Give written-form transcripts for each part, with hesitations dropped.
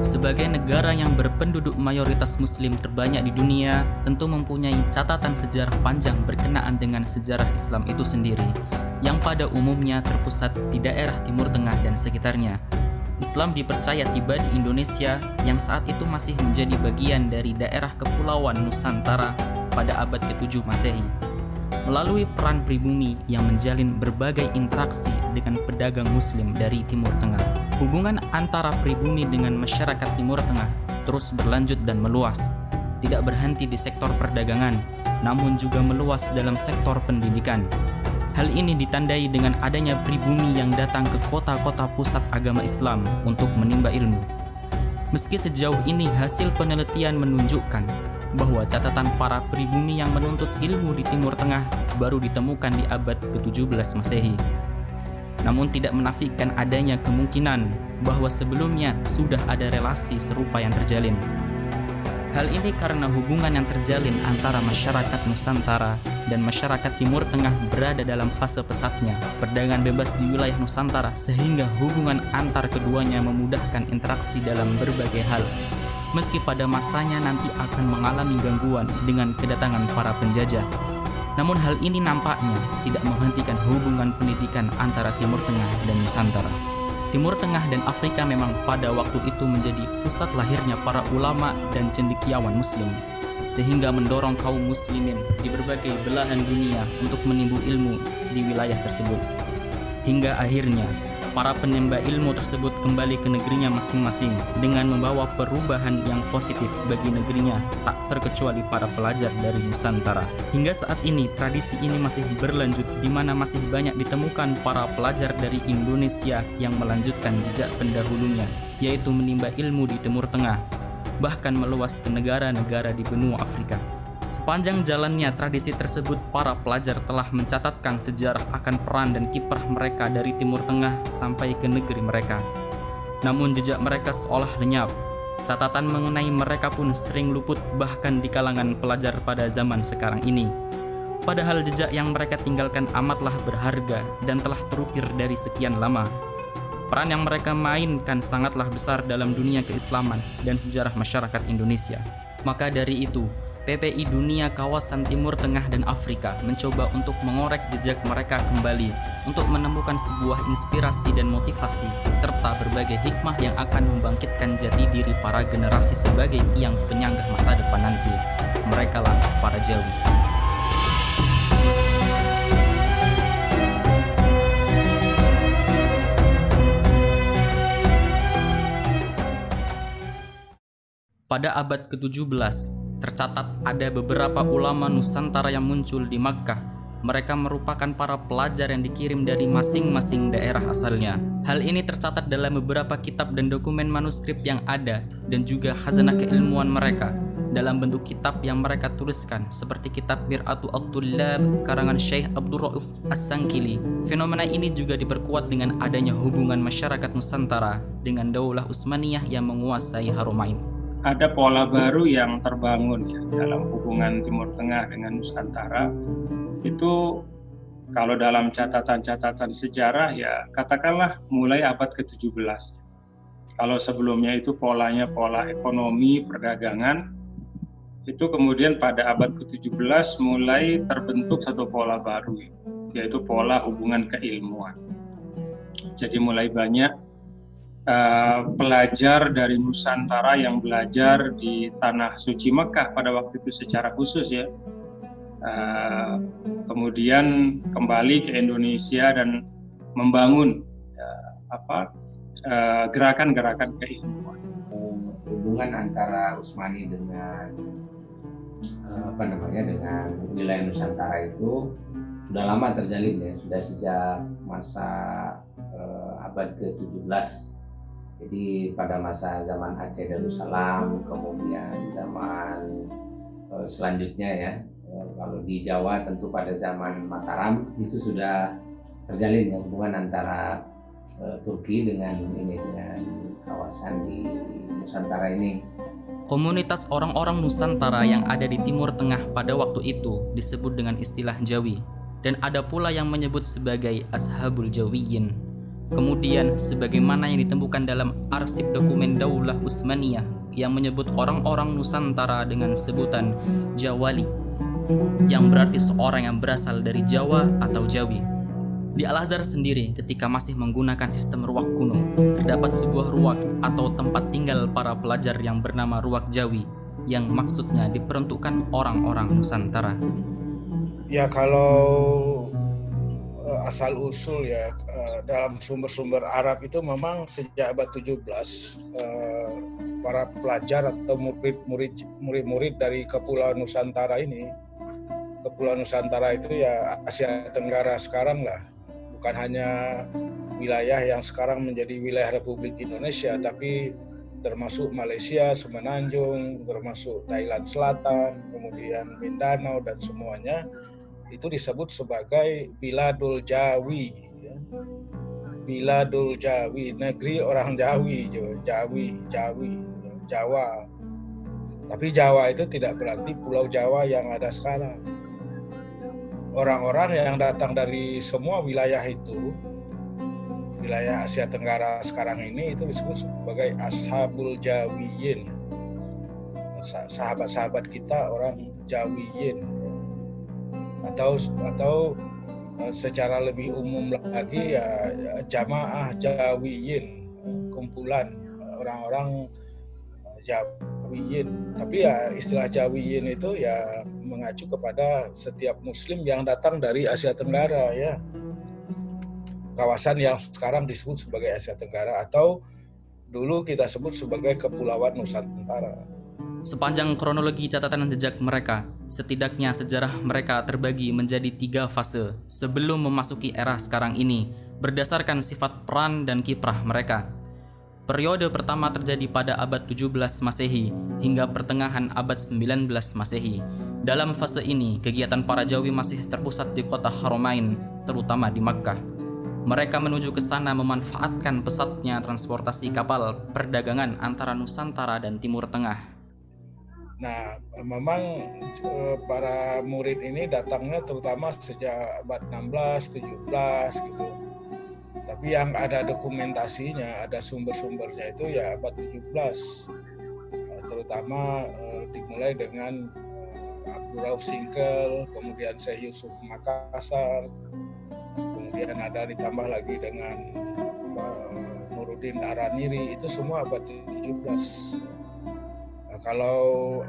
Sebagai negara yang berpenduduk mayoritas muslim terbanyak di dunia, tentu mempunyai catatan sejarah panjang berkenaan dengan sejarah Islam itu sendiri, yang pada umumnya terpusat di daerah Timur Tengah dan sekitarnya. Islam dipercaya tiba di Indonesia yang saat itu masih menjadi bagian dari daerah Kepulauan Nusantara pada abad ke-7 Masehi. Melalui peran pribumi yang menjalin berbagai interaksi dengan pedagang muslim dari Timur Tengah. Hubungan antara pribumi dengan masyarakat Timur Tengah terus berlanjut dan meluas, tidak berhenti di sektor perdagangan, namun juga meluas dalam sektor pendidikan. Hal ini ditandai dengan adanya pribumi yang datang ke kota-kota pusat agama Islam untuk menimba ilmu. Meski sejauh ini hasil penelitian menunjukkan bahwa catatan para pribumi yang menuntut ilmu di Timur Tengah baru ditemukan di abad ke-17 Masehi. Namun tidak menafikan adanya kemungkinan bahwa sebelumnya sudah ada relasi serupa yang terjalin. Hal ini karena hubungan yang terjalin antara masyarakat Nusantara dan masyarakat Timur Tengah berada dalam fase pesatnya perdagangan bebas di wilayah Nusantara, sehingga hubungan antar keduanya memudahkan interaksi dalam berbagai hal. Meski pada masanya nanti akan mengalami gangguan dengan kedatangan para penjajah. Namun hal ini nampaknya tidak menghentikan hubungan pendidikan antara Timur Tengah dan Nusantara. Timur Tengah dan Afrika memang pada waktu itu menjadi pusat lahirnya para ulama dan cendekiawan muslim, sehingga mendorong kaum muslimin di berbagai belahan dunia untuk menimbu ilmu di wilayah tersebut. Hingga akhirnya para penimba ilmu tersebut kembali ke negerinya masing-masing dengan membawa perubahan yang positif bagi negerinya, tak terkecuali para pelajar dari Nusantara. Hingga saat ini tradisi ini masih berlanjut, di mana masih banyak ditemukan para pelajar dari Indonesia yang melanjutkan jejak pendahulunya, yaitu menimba ilmu di Timur Tengah, bahkan meluas ke negara-negara di benua Afrika. Sepanjang jalannya tradisi tersebut, para pelajar telah mencatatkan sejarah akan peran dan kiprah mereka dari Timur Tengah sampai ke negeri mereka. Namun jejak mereka seolah lenyap. Catatan mengenai mereka pun sering luput bahkan di kalangan pelajar pada zaman sekarang ini. Padahal jejak yang mereka tinggalkan amatlah berharga dan telah terukir dari sekian lama. Peran yang mereka mainkan sangatlah besar dalam dunia keislaman dan sejarah masyarakat Indonesia. Maka dari itu, PPI Dunia Kawasan Timur Tengah dan Afrika mencoba untuk mengorek jejak mereka kembali untuk menemukan sebuah inspirasi dan motivasi serta berbagai hikmah yang akan membangkitkan jati diri para generasi sebagai tiang penyangga masa depan nanti. Merekalah para Jawi. Pada abad ke-17, tercatat ada beberapa ulama Nusantara yang muncul di Makkah. Mereka merupakan para pelajar yang dikirim dari masing-masing daerah asalnya. Hal ini tercatat dalam beberapa kitab dan dokumen manuskrip yang ada, dan juga khazanah keilmuan mereka dalam bentuk kitab yang mereka tuliskan, seperti kitab Mir'atu At-Tullab karangan Syekh Abdul Rauf As-Sangkili. Fenomena ini juga diperkuat dengan adanya hubungan masyarakat Nusantara dengan Daulah Utsmaniyah yang menguasai Haromain. Ada pola baru yang terbangun ya dalam hubungan Timur Tengah dengan Nusantara. Itu kalau dalam catatan-catatan sejarah ya katakanlah mulai abad ke-17. Kalau sebelumnya itu polanya pola ekonomi, perdagangan, itu kemudian pada abad ke-17 mulai terbentuk satu pola baru, yaitu pola hubungan keilmuan. Jadi mulai banyak pelajar dari Nusantara yang belajar di tanah suci Mekah pada waktu itu secara khusus ya, kemudian kembali ke Indonesia dan membangun gerakan-gerakan keilmuan. Hubungan antara Utsmani dengan dengan wilayah Nusantara itu sudah lama terjalin ya, sudah sejak masa abad ke-17. Jadi pada masa zaman Aceh Darussalam, kemudian zaman selanjutnya ya, kalau di Jawa tentu pada zaman Mataram itu sudah terjalin ya, hubungan antara Turki dengan kawasan di Nusantara ini. Komunitas orang-orang Nusantara yang ada di Timur Tengah pada waktu itu disebut dengan istilah Jawi, dan ada pula yang menyebut sebagai Ashabul Jawiyin. Kemudian, sebagaimana yang ditemukan dalam arsip dokumen Daulah Utsmaniyah yang menyebut orang-orang Nusantara dengan sebutan Jawali, yang berarti seorang yang berasal dari Jawa atau Jawi. Di Al-Azhar sendiri, ketika masih menggunakan sistem ruwak kuno, terdapat sebuah ruwak atau tempat tinggal para pelajar yang bernama ruwak Jawi, yang maksudnya diperuntukkan orang-orang Nusantara. Ya, kalau asal usul ya dalam sumber-sumber Arab itu memang sejak abad 17 para pelajar atau murid-murid dari Kepulauan Nusantara ini, Kepulauan Nusantara itu ya Asia Tenggara sekarang lah, bukan hanya wilayah yang sekarang menjadi wilayah Republik Indonesia, tapi termasuk Malaysia, Semenanjung, termasuk Thailand Selatan, kemudian Mindanao dan semuanya, itu disebut sebagai Biladul Jawi, ya. Biladul Jawi, negeri orang Jawi, Jawa. Tapi Jawa itu tidak berarti Pulau Jawa yang ada sekarang. Orang-orang yang datang dari semua wilayah itu, wilayah Asia Tenggara sekarang ini, itu disebut sebagai Ashabul Jawiyin, sahabat-sahabat kita orang Jawiyin. Atau secara lebih umum lagi ya jamaah Jawiyin, kumpulan orang-orang Jawiyin. Tapi ya istilah Jawiyin itu ya mengacu kepada setiap muslim yang datang dari Asia Tenggara, ya, kawasan yang sekarang disebut sebagai Asia Tenggara atau dulu kita sebut sebagai Kepulauan Nusantara. Sepanjang kronologi catatan jejak mereka, setidaknya sejarah mereka terbagi menjadi 3 fase sebelum memasuki era sekarang ini, berdasarkan sifat peran dan kiprah mereka. Periode pertama terjadi pada abad 17 Masehi hingga pertengahan abad 19 Masehi. Dalam fase ini, kegiatan para Jawi masih terpusat di kota Haramain, terutama di Makkah. Mereka menuju ke sana memanfaatkan pesatnya transportasi kapal perdagangan antara Nusantara dan Timur Tengah. Nah, memang para murid ini datangnya terutama sejak abad 16, 17 gitu. Tapi yang ada dokumentasinya, ada sumber-sumbernya itu ya abad 17. Terutama dimulai dengan Abdurrauf Singkel, kemudian Syekh Yusuf Makassar, kemudian ada ditambah lagi dengan Nuruddin Araniri, itu semua abad 17. Kalau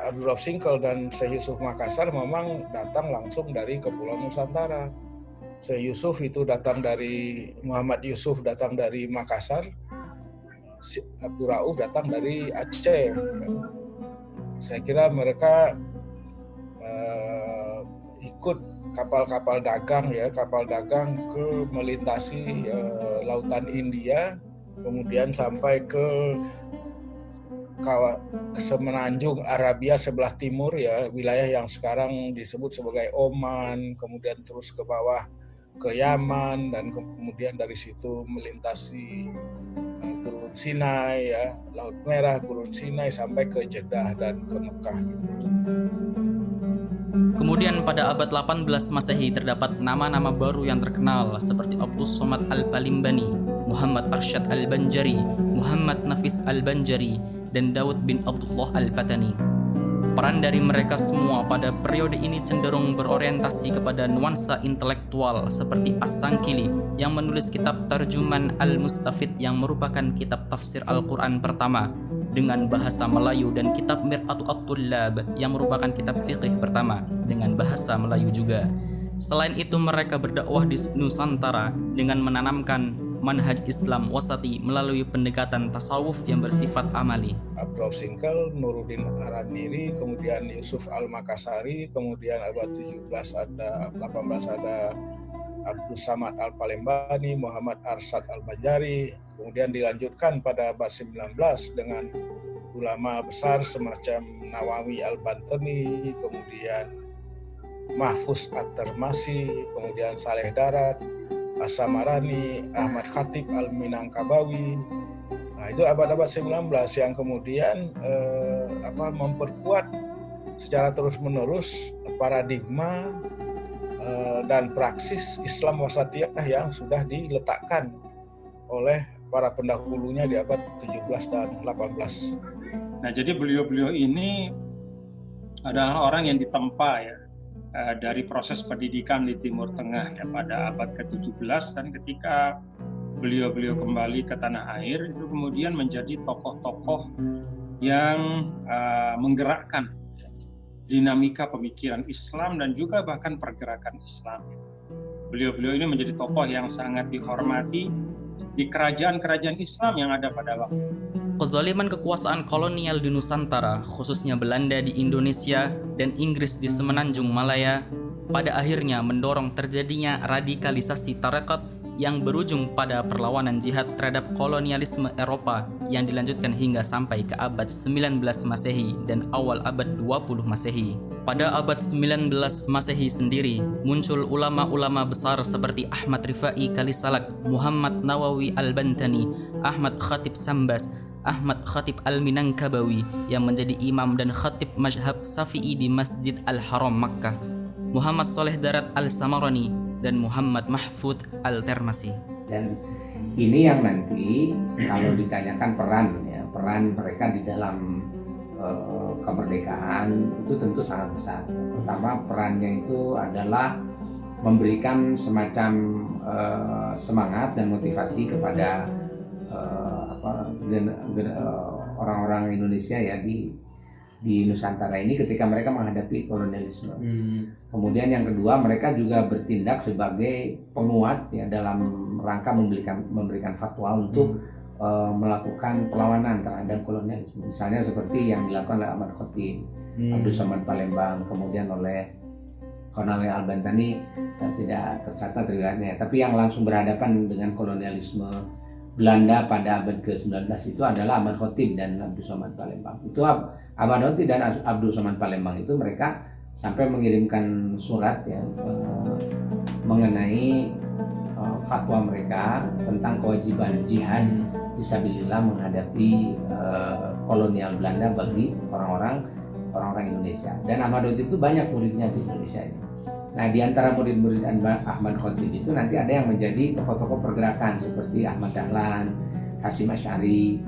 Abdurrauf Singkel dan Syekh Yusuf Makassar memang datang langsung dari Kepulauan Nusantara. Syekh Yusuf itu datang dari Muhammad Yusuf datang dari Makassar, Abdurrauf datang dari Aceh. Saya kira mereka ikut kapal-kapal dagang ke melintasi lautan India, kemudian sampai ke semenanjung Arabia sebelah timur, ya, wilayah yang sekarang disebut sebagai Oman, kemudian terus ke bawah ke Yaman, dan kemudian dari situ melintasi Gurun Sinai, ya, Laut Merah, Gurun Sinai sampai ke Jeddah dan ke Mekah gitu. Kemudian pada abad 18 Masehi terdapat nama-nama baru yang terkenal seperti Abdul Somad Al-Palimbani, Muhammad Arsyad Al-Banjari, Muhammad Nafis Al-Banjari, dan Daud bin Abdullah Al-Patani. Peran dari mereka semua pada periode ini cenderung berorientasi kepada nuansa intelektual seperti As-Sangkili yang menulis kitab Tarjuman Al-Mustafid yang merupakan kitab tafsir Al-Quran pertama dengan bahasa Melayu, dan kitab Mir'atu At-Tullab yang merupakan kitab fiqih pertama dengan bahasa Melayu juga. Selain itu mereka berdakwah di Nusantara dengan menanamkan manhaj Islam wasati melalui pendekatan tasawuf yang bersifat amali. Abdurrauf Singkel, Nuruddin Araniri, kemudian Yusuf Al-Makassari, kemudian abad 18 ada Abdul Samad Al-Palembani, Muhammad Arsyad Al-Banjari, kemudian dilanjutkan pada abad 19 dengan ulama besar semacam Nawawi Al-Bantani, kemudian Mahfuz At-Tirmasi, kemudian Saleh Darat, As-Samarani, Ahmad Khatib Al-Minangkabawi. Nah, itu abad-abad 19 yang kemudian memperkuat secara terus-menerus paradigma dan praksis Islam wasatiyah yang sudah diletakkan oleh para pendahulunya di abad 17 dan 18. Nah, jadi beliau-beliau ini adalah orang yang ditempa ya dari proses pendidikan di Timur Tengah ya pada abad ke-17, dan ketika beliau-beliau kembali ke tanah air itu kemudian menjadi tokoh-tokoh yang menggerakkan dinamika pemikiran Islam dan juga bahkan pergerakan Islam. Beliau-beliau ini menjadi tokoh yang sangat dihormati di kerajaan-kerajaan Islam yang ada pada waktu itu. Kezaliman kekuasaan kolonial di Nusantara, khususnya Belanda di Indonesia dan Inggris di Semenanjung Malaya, pada akhirnya mendorong terjadinya radikalisasi tarekat yang berujung pada perlawanan jihad terhadap kolonialisme Eropa yang dilanjutkan hingga sampai ke abad 19 Masehi dan awal abad 20 Masehi. Pada abad 19 Masehi sendiri, muncul ulama-ulama besar seperti Ahmad Rifai Kalisalak, Muhammad Nawawi Al-Bantani, Ahmad Khatib Sambas, Ahmad Khatib Al-Minangkabawi yang menjadi imam dan khatib mazhab Syafi'i di Masjid Al-Haram Makkah, Muhammad Soleh Darat Al-Samarani, dan Muhammad Mahfud Al-Termasi. Dan ini yang nanti kalau ditanyakan peran mereka di dalam kemerdekaan itu tentu sangat besar. Pertama, perannya itu adalah memberikan semacam semangat dan motivasi kepada orang-orang Indonesia ya di Nusantara ini ketika mereka menghadapi kolonialisme. Kemudian yang kedua, mereka juga bertindak sebagai penguat ya dalam rangka memberikan fatwa untuk melakukan perlawanan terhadap kolonialisme. Misalnya seperti yang dilakukan oleh Ahmad Khatib, Abdul Somad Palembang, kemudian oleh Konawe Al-Bantani tidak tercatat riwayatnya. Tapi yang langsung berhadapan dengan kolonialisme Belanda pada abad ke-19 itu adalah Ahmad Khatib dan Abdul Somad Palembang. Itu Ahmad Khatib dan Abdul Somad Palembang itu mereka sampai mengirimkan surat ya mengenai fatwa mereka tentang kewajiban jihad fisabilillah menghadapi kolonial Belanda bagi orang-orang Indonesia. Dan Ahmad Khatib itu banyak muridnya di Indonesia ini. Nah, di antara murid-murid Ahmad Khatib itu nanti ada yang menjadi tokoh-tokoh pergerakan seperti Ahmad Dahlan, Hasyim Asy'ari,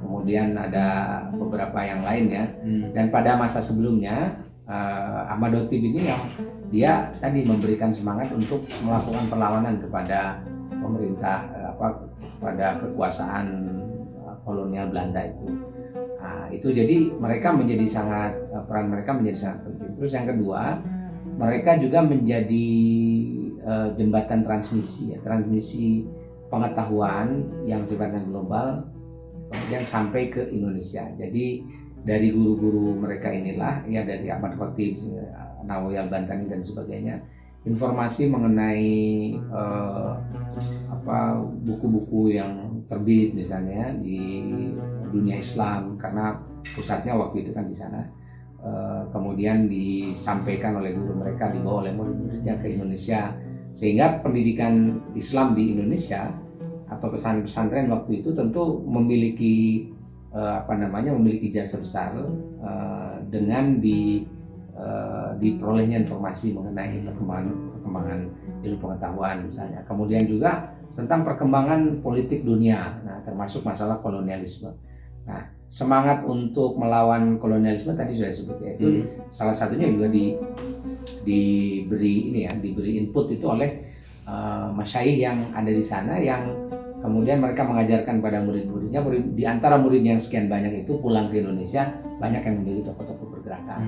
kemudian ada beberapa yang lain ya. Dan pada masa sebelumnya Ahmad Khatib ini yang dia tadi memberikan semangat untuk melakukan perlawanan kepada pemerintah pada kekuasaan kolonial Belanda itu. Nah, itu jadi mereka menjadi peran mereka menjadi sangat penting. Terus yang kedua, mereka juga menjadi jembatan transmisi pengetahuan yang sifatnya global kemudian sampai ke Indonesia. Jadi dari guru-guru mereka inilah ya, dari Ahmad Khatib, Nawawi Al-Bantani dan sebagainya, informasi mengenai buku-buku yang terbit misalnya di dunia Islam karena pusatnya waktu itu kan di sana, kemudian disampaikan oleh guru mereka, dibawa oleh murid-muridnya ke Indonesia, sehingga pendidikan Islam di Indonesia atau pesantren waktu itu tentu memiliki memiliki jasa besar dengan diperolehnya informasi mengenai perkembangan ilmu pengetahuan misalnya. Kemudian juga tentang perkembangan politik dunia, nah termasuk masalah kolonialisme. Nah, semangat untuk melawan kolonialisme tadi sudah disebut ya, itu salah satunya juga diberi input itu oleh masyayikh yang ada di sana, yang kemudian mereka mengajarkan pada murid-muridnya. Di antara murid yang sekian banyak itu pulang ke Indonesia, banyak yang menjadi tokoh-tokoh pergerakan.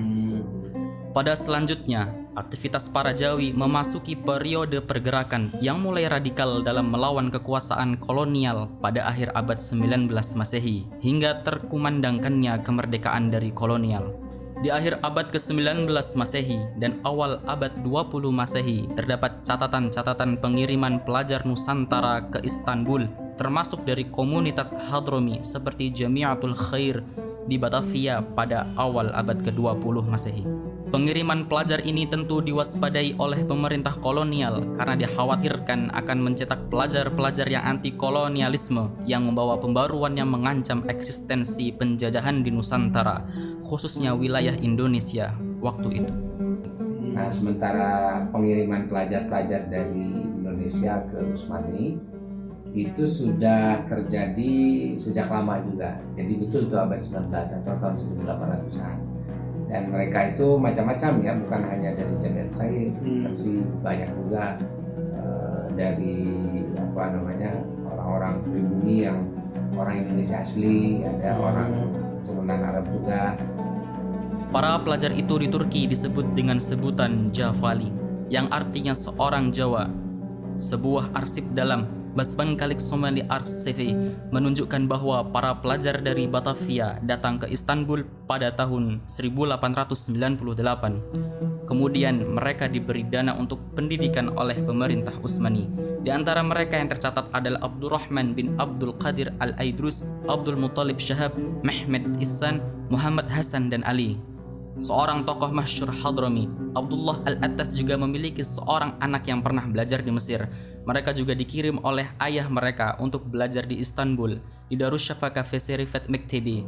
Pada selanjutnya, aktivitas para Jawi memasuki periode pergerakan yang mulai radikal dalam melawan kekuasaan kolonial pada akhir abad 19 Masehi hingga terkumandangkannya kemerdekaan dari kolonial. Di akhir abad ke-19 Masehi dan awal abad 20 Masehi terdapat catatan-catatan pengiriman pelajar Nusantara ke Istanbul, termasuk dari komunitas Hadromi seperti Jamiatul Khair di Batavia pada awal abad ke-20 Masehi. Pengiriman pelajar ini tentu diwaspadai oleh pemerintah kolonial karena dikhawatirkan akan mencetak pelajar-pelajar yang anti kolonialisme yang membawa pembaruan yang mengancam eksistensi penjajahan di Nusantara, khususnya wilayah Indonesia waktu itu. Nah, sementara pengiriman pelajar-pelajar dari Indonesia ke Utsmani itu sudah terjadi sejak lama juga. Jadi betul itu abad 19 atau tahun 1800-an. Dan mereka itu macam-macam ya, bukan hanya dari Jabal Khair, tapi banyak juga dari orang-orang pribumi yang orang Indonesia asli, ada orang turunan Arab juga. Para pelajar itu di Turki disebut dengan sebutan Javali, yang artinya seorang Jawa. Sebuah arsip dalam Basban Kalik Somali Arsevi menunjukkan bahwa para pelajar dari Batavia datang ke Istanbul pada tahun 1898. Kemudian mereka diberi dana untuk pendidikan oleh pemerintah Utsmani. Di antara mereka yang tercatat adalah Abdurrahman bin Abdul Qadir Al-Aidrus, Abdul Muttalib Syahab, Mehmed Ihsan, Muhammad Hasan dan Ali. Seorang tokoh masyhur Hadrami, Abdullah Al-Attas juga memiliki seorang anak yang pernah belajar di Mesir. Mereka juga dikirim oleh ayah mereka untuk belajar di Istanbul, di Darussyafaka fi Serifat Mektebi.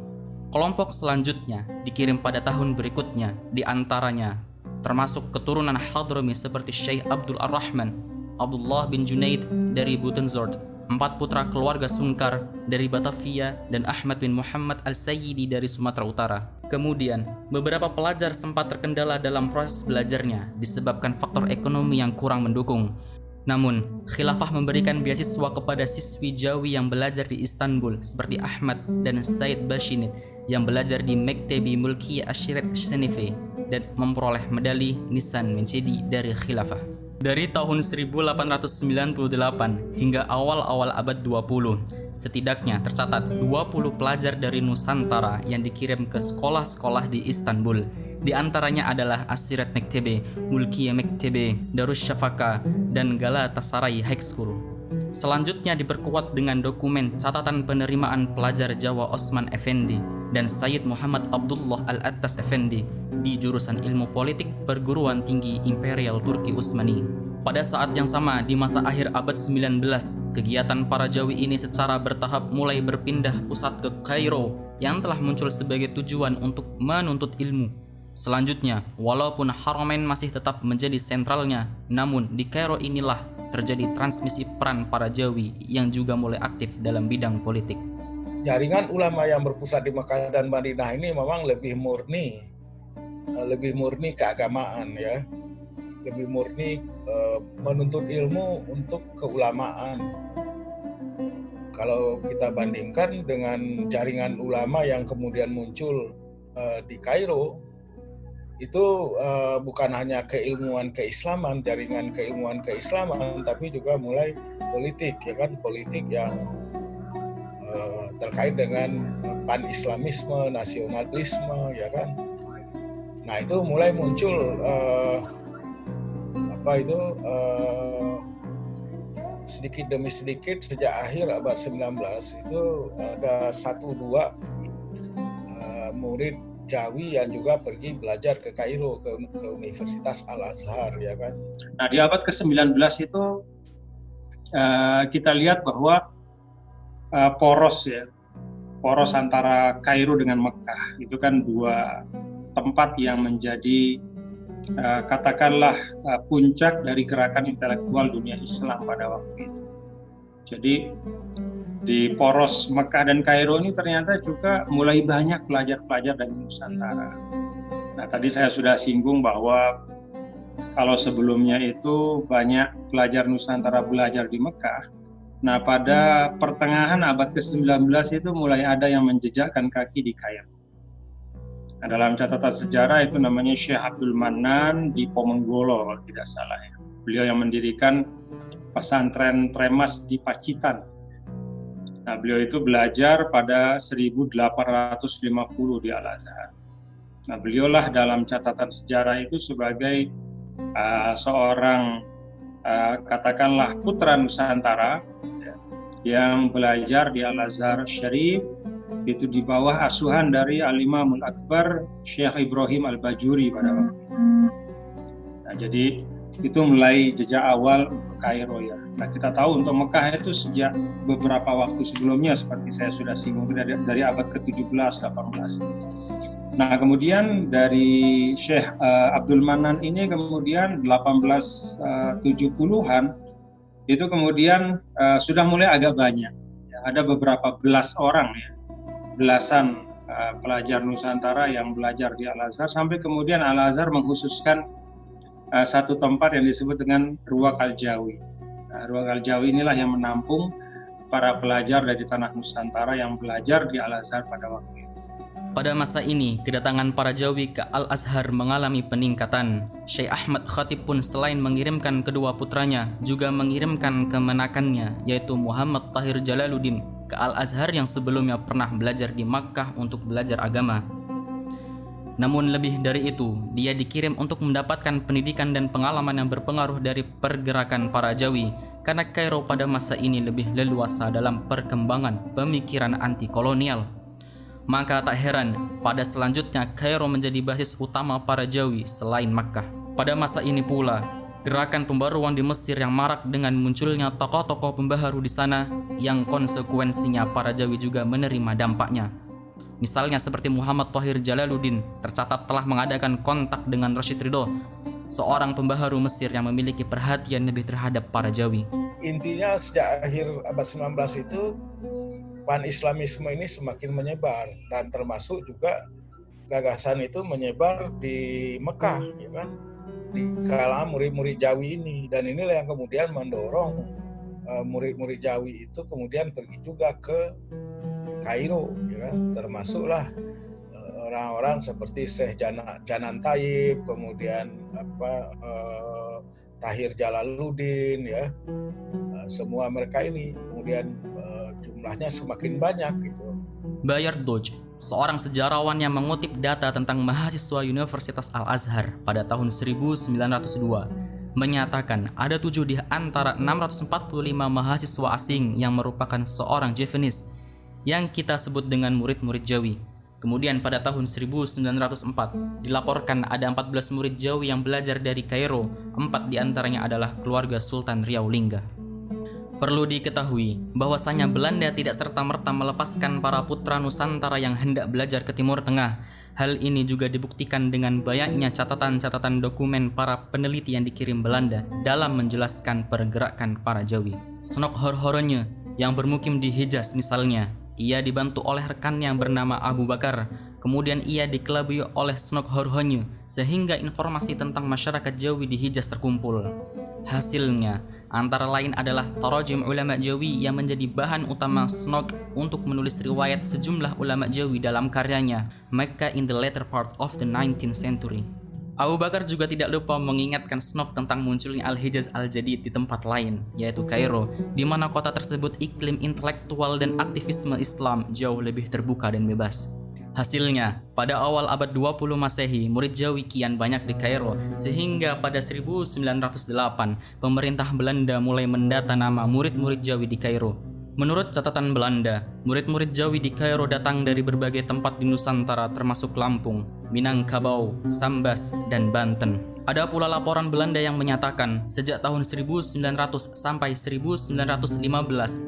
Kelompok selanjutnya dikirim pada tahun berikutnya, di antaranya termasuk keturunan Hadrami seperti Syekh Abdul Ar-Rahman, Abdullah bin Junaid dari Butenzort, 4 putra keluarga Sungkar dari Batavia, dan Ahmad bin Muhammad Al-Sayyidi dari Sumatera Utara. Kemudian, beberapa pelajar sempat terkendala dalam proses belajarnya disebabkan faktor ekonomi yang kurang mendukung. Namun, khilafah memberikan beasiswa kepada siswi Jawi yang belajar di Istanbul seperti Ahmad dan Said Bashinit yang belajar di Mektebi Mulkiyah Ashirat Shenifi dan memperoleh medali Nisan Mencedi dari khilafah. Dari tahun 1898 hingga awal-awal abad 20, setidaknya tercatat 20 pelajar dari Nusantara yang dikirim ke sekolah-sekolah di Istanbul. Di antaranya adalah Ashirat Mektebe, Mulkiyah Mektebe, Darussyafaka, dan Galatasaray High School. Selanjutnya diperkuat dengan dokumen catatan penerimaan pelajar Jawa Osman Effendi dan Sayyid Muhammad Abdullah Al-Attas Effendi di jurusan Ilmu Politik Perguruan Tinggi Imperial Turki Utsmani. Pada saat yang sama, di masa akhir abad 19, kegiatan para Jawi ini secara bertahap mulai berpindah pusat ke Kairo yang telah muncul sebagai tujuan untuk menuntut ilmu. Selanjutnya, walaupun Haramain masih tetap menjadi sentralnya, namun di Kairo inilah terjadi transmisi peran para Jawi yang juga mulai aktif dalam bidang politik. Jaringan ulama yang berpusat di Mekah dan Madinah ini memang lebih murni keagamaan ya, lebih murni menuntut ilmu untuk keulamaan. Kalau kita bandingkan dengan jaringan ulama yang kemudian muncul di Kairo, itu bukan hanya keilmuan keislaman, jaringan keilmuan keislaman, tapi juga mulai politik ya kan, politik yang terkait dengan pan-islamisme, nasionalisme ya kan. Nah itu mulai muncul sedikit demi sedikit sejak akhir abad 19 itu ada 1-2 murid Jawi yang juga pergi belajar ke Kairo, ke Universitas Al-Azhar ya kan. Nah di abad ke-19 itu kita lihat bahwa poros antara Kairo dengan Mekah itu kan dua tempat yang menjadi katakanlah puncak dari gerakan intelektual dunia Islam pada waktu itu. Jadi di poros Mekah dan Kairo ini ternyata juga mulai banyak pelajar-pelajar dari Nusantara. Nah tadi saya sudah singgung bahwa kalau sebelumnya itu banyak pelajar Nusantara belajar di Mekah. Nah pada pertengahan abad ke-19 itu mulai ada yang menjejakkan kaki di Kairo. Nah, dalam catatan sejarah itu namanya Syekh Abdul Manan di Pomenggolo kalau tidak salah ya. Beliau yang mendirikan pesantren Tremas di Pacitan. Nah, beliau itu belajar pada 1850 di Al-Azhar. Nah, beliaulah dalam catatan sejarah itu sebagai seorang katakanlah putra Nusantara ya, yang belajar di Al-Azhar Syarif, itu di bawah asuhan dari Al-Imamul Akbar Syekh Ibrahim Al-Bajuri pada waktu itu. Nah, jadi itu mulai jejak awal untuk Kairo ya. Nah, kita tahu untuk Mekah itu sejak beberapa waktu sebelumnya seperti saya sudah singgung dari abad ke-17, 18. Nah, kemudian dari Syekh Abdul Manan ini kemudian 1870-an itu kemudian sudah mulai agak banyak. Ya, ada beberapa belas orang ya, belasan pelajar Nusantara yang belajar di Al-Azhar, sampai kemudian Al-Azhar mengkhususkan satu tempat yang disebut dengan Ruwaq Al-Jawi. Ruwaq Al-Jawi inilah yang menampung para pelajar dari tanah Nusantara yang belajar di Al-Azhar pada waktu itu. Pada masa ini, kedatangan para Jawi ke Al-Azhar mengalami peningkatan. Syekh Ahmad Khatib pun selain mengirimkan kedua putranya, juga mengirimkan kemenakannya, yaitu Muhammad Tahir Jalaluddin, ke Al-Azhar yang sebelumnya pernah belajar di Makkah untuk belajar agama. Namun lebih dari itu, dia dikirim untuk mendapatkan pendidikan dan pengalaman yang berpengaruh dari pergerakan para Jawi, karena Kairo pada masa ini lebih leluasa dalam perkembangan pemikiran anti kolonial. Maka tak heran, pada selanjutnya Kairo menjadi basis utama para Jawi selain Makkah. Pada masa ini pula, gerakan pembaruan di Mesir yang marak dengan munculnya tokoh-tokoh pembaharu di sana, yang konsekuensinya para Jawi juga menerima dampaknya. Misalnya seperti Muhammad Tahir Jalaluddin tercatat telah mengadakan kontak dengan Rashid Ridho, seorang pembaharu Mesir yang memiliki perhatian lebih terhadap para Jawi. Intinya sejak akhir abad 19 itu pan-Islamisme ini semakin menyebar, dan termasuk juga gagasan itu menyebar di Mekah, ya kan, di kalangan murid-murid Jawi ini, dan inilah yang kemudian mendorong murid-murid Jawi itu kemudian pergi juga ke Kairo, ya kan, termasuklah orang-orang seperti Syekh Janan Taib, kemudian Tahir Jalaluddin, ya, semua mereka ini kemudian jumlahnya semakin banyak gitu. Bayard Dodge, seorang sejarawan yang mengutip data tentang mahasiswa Universitas Al-Azhar pada tahun 1902, menyatakan ada 7 di antara 645 mahasiswa asing yang merupakan seorang Javanese yang kita sebut dengan murid-murid Jawi. Kemudian pada tahun 1904 dilaporkan ada 14 murid Jawi yang belajar dari Kairo, 4 di antaranya adalah keluarga Sultan Riau Lingga. Perlu diketahui bahwasanya Belanda tidak serta-merta melepaskan para putra Nusantara yang hendak belajar ke Timur Tengah. Hal ini juga dibuktikan dengan banyaknya catatan-catatan dokumen para peneliti yang dikirim Belanda dalam menjelaskan pergerakan para Jawi. Snok Horhoronye yang bermukim di Hijaz misalnya, ia dibantu oleh rekannya yang bernama Abu Bakar. Kemudian ia dikelabui oleh Snok Horhoronye sehingga informasi tentang masyarakat Jawi di Hijaz terkumpul. Hasilnya antara lain adalah tarajim ulama Jawi yang menjadi bahan utama Snok untuk menulis riwayat sejumlah ulama Jawi dalam karyanya Mecca in the Later Part of the 19th Century. Abu Bakar juga tidak lupa mengingatkan Snok tentang munculnya Al-Hijaz Al-Jadid di tempat lain, yaitu Kairo, di mana kota tersebut iklim intelektual dan aktivisme Islam jauh lebih terbuka dan bebas. Hasilnya, pada awal abad 20 Masehi, murid Jawi kian banyak di Kairo, sehingga pada 1908, pemerintah Belanda mulai mendata nama murid-murid Jawi di Kairo. Menurut catatan Belanda, murid-murid Jawi di Kairo datang dari berbagai tempat di Nusantara termasuk Lampung, Minangkabau, Sambas, dan Banten. Ada pula laporan Belanda yang menyatakan sejak tahun 1900 sampai 1915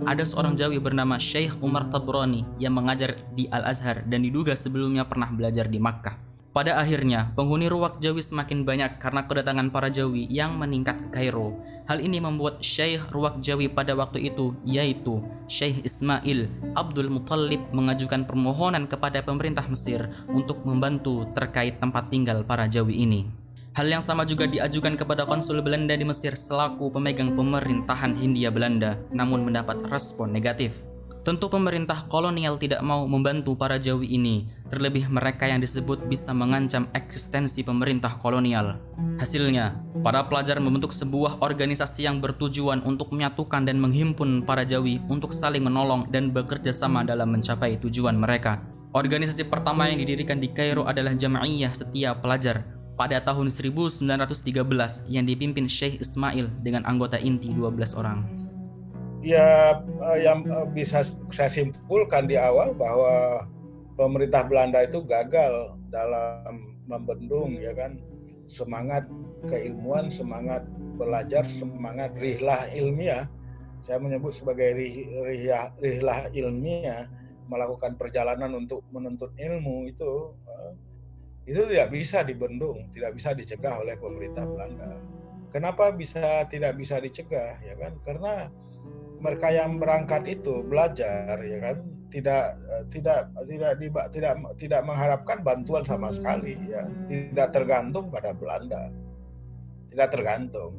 ada seorang Jawi bernama Syekh Umar Tabrani yang mengajar di Al-Azhar dan diduga sebelumnya pernah belajar di Makkah. Pada akhirnya, penghuni Ruwaq Jawi semakin banyak karena kedatangan para Jawi yang meningkat ke Kairo. Hal ini membuat Syekh Ruwaq Jawi pada waktu itu, yaitu Syekh Ismail Abdul Muttalib, mengajukan permohonan kepada pemerintah Mesir untuk membantu terkait tempat tinggal para Jawi ini. Hal yang sama juga diajukan kepada konsul Belanda di Mesir selaku pemegang pemerintahan Hindia Belanda, namun mendapat respon negatif. Tentu pemerintah kolonial tidak mau membantu para Jawi ini, terlebih mereka yang disebut bisa mengancam eksistensi pemerintah kolonial. Hasilnya, para pelajar membentuk sebuah organisasi yang bertujuan untuk menyatukan dan menghimpun para Jawi untuk saling menolong dan bekerja sama dalam mencapai tujuan mereka. Organisasi pertama yang didirikan di Kairo adalah Jam'iyah Setia Pelajar pada tahun 1913 yang dipimpin Syekh Ismail dengan anggota inti 12 orang. Ya, yang bisa saya simpulkan di awal bahwa pemerintah Belanda itu gagal dalam membendung, ya kan, semangat keilmuan, semangat belajar, semangat rihlah ilmiah. Saya menyebut sebagai rihlah ilmiah, melakukan perjalanan untuk menuntut ilmu itu itu tidak bisa dibendung, tidak bisa dicegah oleh pemerintah Belanda. Kenapa tidak bisa dicegah, ya kan? Karena mereka yang berangkat itu belajar, ya kan, tidak mengharapkan bantuan sama sekali, ya, tidak tergantung pada Belanda, tidak tergantung.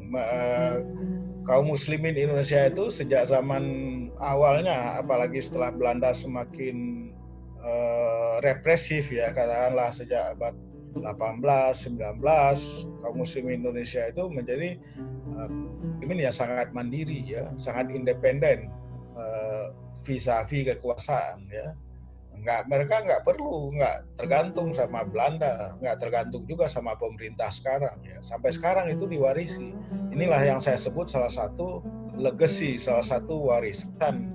Kaum muslimin Indonesia itu sejak zaman awalnya, apalagi setelah Belanda semakin represif, ya, katakanlah sejak abad 18, 19, kaum muslimin Indonesia itu menjadi muslimin yang sangat mandiri, ya, sangat independen vis-a-vis kekuasaan, ya. Mereka nggak tergantung sama Belanda, nggak tergantung juga sama pemerintah sekarang, ya. Sampai sekarang itu diwarisi. Inilah yang saya sebut salah satu legacy, salah satu warisan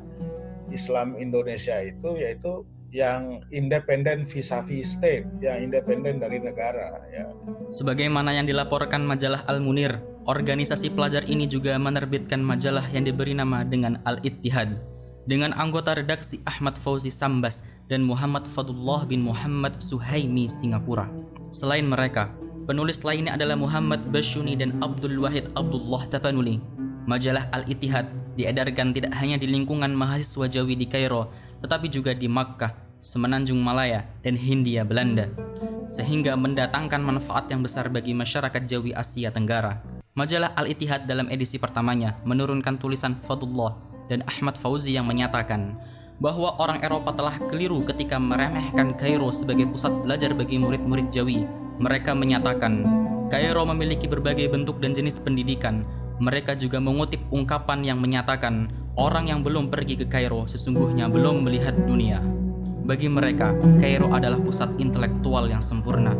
Islam Indonesia itu, yaitu yang independen vis-a-vis state, yang independen dari negara, ya. Sebagaimana yang dilaporkan majalah Al-Munir, organisasi pelajar ini juga menerbitkan majalah yang diberi nama dengan Al-Ittihad dengan anggota redaksi Ahmad Fauzi Sambas dan Muhammad Fadullah bin Muhammad Suhaimi Singapura. Selain mereka, penulis lainnya adalah Muhammad Basyuni dan Abdul Wahid Abdullah Tapanuli. Majalah Al-Ittihad diedarkan tidak hanya di lingkungan mahasiswa Jawi di Kairo, tetapi juga di Makkah, Semenanjung Malaya, dan Hindia Belanda, sehingga mendatangkan manfaat yang besar bagi masyarakat Jawi Asia Tenggara. Majalah Al-Ittihad dalam edisi pertamanya menurunkan tulisan Fadullah dan Ahmad Fauzi yang menyatakan bahwa orang Eropa telah keliru ketika meremehkan Kairo sebagai pusat belajar bagi murid-murid Jawi. Mereka menyatakan Kairo memiliki berbagai bentuk dan jenis pendidikan. Mereka juga mengutip ungkapan yang menyatakan orang yang belum pergi ke Kairo sesungguhnya belum melihat dunia. Bagi mereka, Kairo adalah pusat intelektual yang sempurna.